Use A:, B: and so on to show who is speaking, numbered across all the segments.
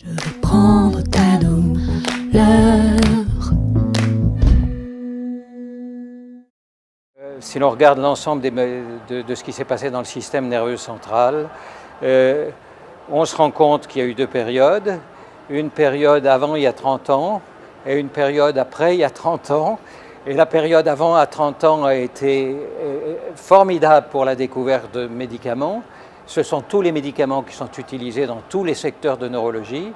A: Je veux prendre ta douleur.
B: Si l'on regarde l'ensemble de ce qui s'est passé dans le système nerveux central, on se rend compte qu'il y a eu deux périodes. Une période avant, il y a 30 ans, et une période après, il y a 30 ans. Et la période avant, à 30 ans, a été formidable pour la découverte de médicaments. Ce sont tous les médicaments qui sont utilisés dans tous les secteurs de neurologie.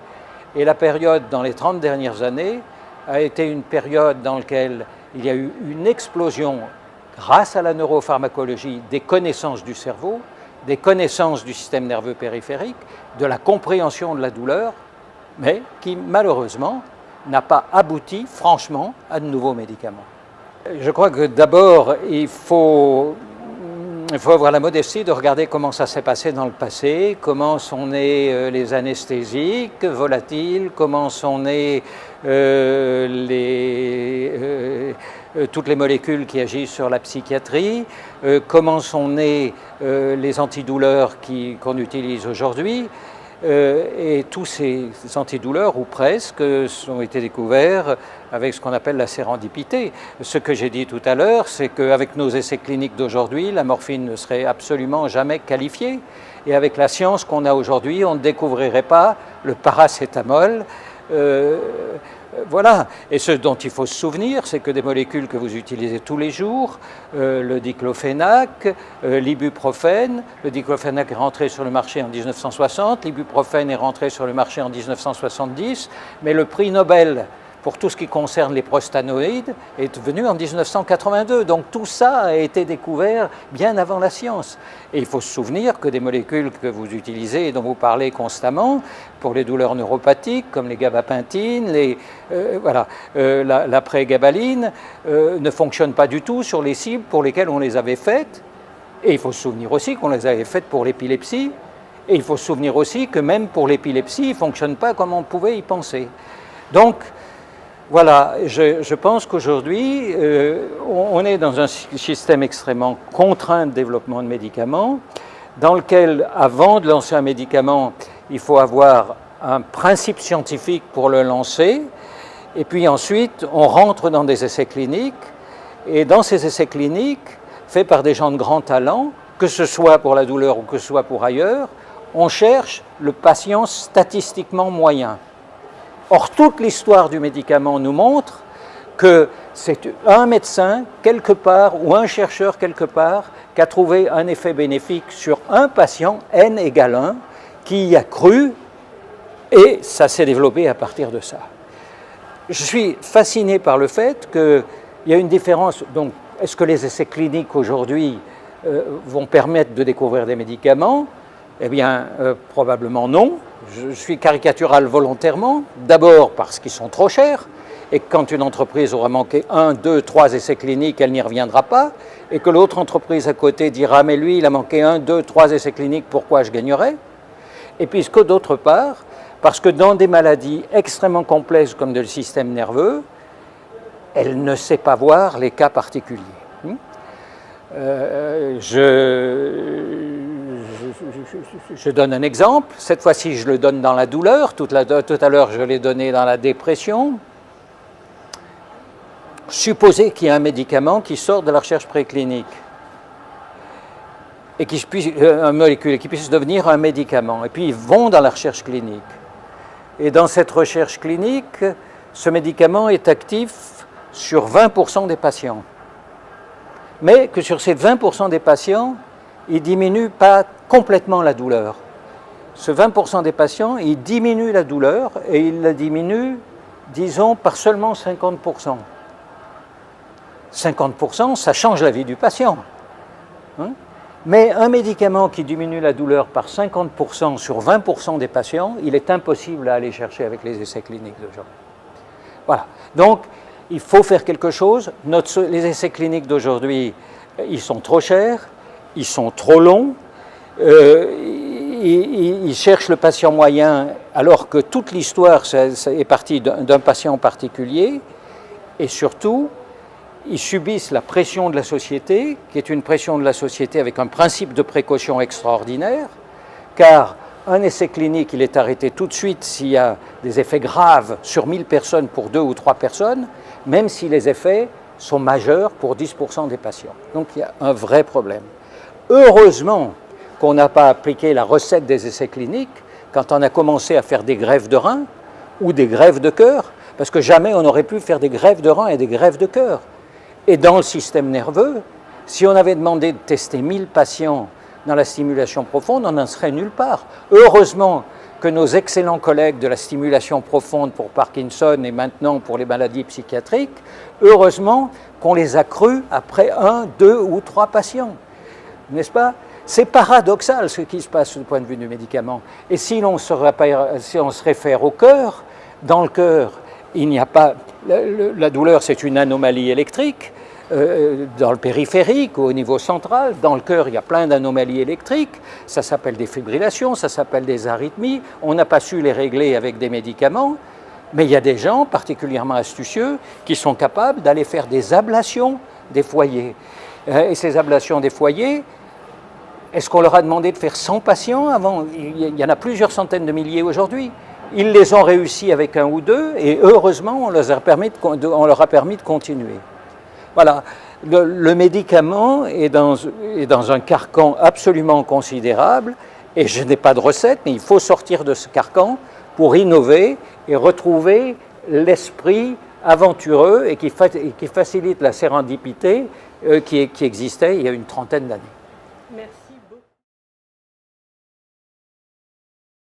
B: Et la période dans les 30 dernières années a été une période dans laquelle il y a eu une explosion, grâce à la neuropharmacologie, des connaissances du cerveau, des connaissances du système nerveux périphérique, de la compréhension de la douleur, mais qui malheureusement n'a pas abouti franchement à de nouveaux médicaments. Je crois que d'abord il faut avoir la modestie de regarder comment ça s'est passé dans le passé, comment sont nés les anesthésiques volatiles, comment sont nées toutes les molécules qui agissent sur la psychiatrie, comment sont nés les antidouleurs qu'on utilise aujourd'hui. Et tous ces antidouleurs, ou presque, ont été découverts avec ce qu'on appelle la sérendipité. Ce que j'ai dit tout à l'heure, c'est qu'avec nos essais cliniques d'aujourd'hui, la morphine ne serait absolument jamais qualifiée. Et avec la science qu'on a aujourd'hui, on ne découvrirait pas le paracétamol. Voilà. Et ce dont il faut se souvenir, c'est que des molécules que vous utilisez tous les jours, le diclofénac, l'ibuprofène, le diclofénac est rentré sur le marché en 1960, l'ibuprofène est rentré sur le marché en 1970, mais le prix Nobel pour tout ce qui concerne les prostanoïdes est venu en 1982. Donc tout ça a été découvert bien avant la science. Et il faut se souvenir que des molécules que vous utilisez et dont vous parlez constamment pour les douleurs neuropathiques, comme les gabapentines, la prégabaline, ne fonctionnent pas du tout sur les cibles pour lesquelles on les avait faites. Et il faut se souvenir aussi qu'on les avait faites pour l'épilepsie. Et il faut se souvenir aussi que même pour l'épilepsie, ils ne fonctionnent pas comme on pouvait y penser. Donc, voilà, je pense qu'aujourd'hui, on est dans un système extrêmement contraint de développement de médicaments, dans lequel, avant de lancer un médicament, il faut avoir un principe scientifique pour le lancer, et puis ensuite, on rentre dans des essais cliniques, et dans ces essais cliniques, faits par des gens de grand talent, que ce soit pour la douleur ou que ce soit pour ailleurs, on cherche le patient statistiquement moyen. Or, toute l'histoire du médicament nous montre que c'est un médecin quelque part ou un chercheur quelque part qui a trouvé un effet bénéfique sur un patient, N égale 1, qui y a cru, et ça s'est développé à partir de ça. Je suis fasciné par le fait qu'il y a une différence. Donc, est-ce que les essais cliniques aujourd'hui vont permettre de découvrir des médicaments ? Eh bien, probablement non. Je suis caricatural volontairement, d'abord parce qu'ils sont trop chers, et que quand une entreprise aura manqué 1, 2, 3 essais cliniques, elle n'y reviendra pas, et que l'autre entreprise à côté dira « mais lui, il a manqué 1, 2, 3 essais cliniques, pourquoi je gagnerais ?» Et puisque d'autre part, parce que dans des maladies extrêmement complexes comme le système nerveux, elle ne sait pas voir les cas particuliers. Je donne un exemple, cette fois-ci je le donne dans la douleur, tout à l'heure je l'ai donné dans la dépression. Supposez qu'il y a un médicament qui sort de la recherche préclinique, et un molécule qui puisse devenir un médicament, et puis ils vont dans la recherche clinique. Et dans cette recherche clinique, ce médicament est actif sur 20% des patients. Mais que sur ces 20% des patients, il ne diminue pas complètement la douleur. Ce 20% des patients, il diminue la douleur et il la diminue, disons, par seulement 50%. 50%, ça change la vie du patient. Mais un médicament qui diminue la douleur par 50% sur 20% des patients, il est impossible à aller chercher avec les essais cliniques d'aujourd'hui. Voilà. Donc, il faut faire quelque chose. Les essais cliniques d'aujourd'hui, ils sont trop chers, ils sont trop longs, ils cherchent le patient moyen alors que toute l'histoire est partie d'un patient particulier, et surtout, ils subissent la pression de la société, qui est une pression de la société avec un principe de précaution extraordinaire, car un essai clinique, il est arrêté tout de suite s'il y a des effets graves sur 1000 personnes pour 2 ou 3 personnes, même si les effets sont majeurs pour 10% des patients. Donc il y a un vrai problème. Heureusement qu'on n'a pas appliqué la recette des essais cliniques quand on a commencé à faire des greffes de rein ou des greffes de cœur, parce que jamais on aurait pu faire des greffes de rein et des greffes de cœur. Et dans le système nerveux, si on avait demandé de tester 1000 patients dans la stimulation profonde, on n'en serait nulle part. Heureusement que nos excellents collègues de la stimulation profonde pour Parkinson et maintenant pour les maladies psychiatriques, heureusement qu'on les a crus après 1, 2 ou 3 patients. N'est-ce pas? C'est paradoxal ce qui se passe du point de vue du médicament. Et si on se réfère au cœur, dans le cœur, il n'y a pas... La douleur, c'est une anomalie électrique. Dans le périphérique ou au niveau central, dans le cœur, il y a plein d'anomalies électriques, ça s'appelle des fibrillations, ça s'appelle des arythmies, on n'a pas su les régler avec des médicaments, mais il y a des gens particulièrement astucieux qui sont capables d'aller faire des ablations des foyers. Et ces ablations des foyers, est-ce qu'on leur a demandé de faire 100 patients avant? Il y en a plusieurs centaines de milliers aujourd'hui. Ils les ont réussi avec 1 ou 2 et heureusement, on leur a permis de continuer. Voilà, le médicament est dans un carcan absolument considérable et je n'ai pas de recette, mais il faut sortir de ce carcan pour innover et retrouver l'esprit aventureux et qui facilite la sérendipité qui existait il y a une trentaine d'années.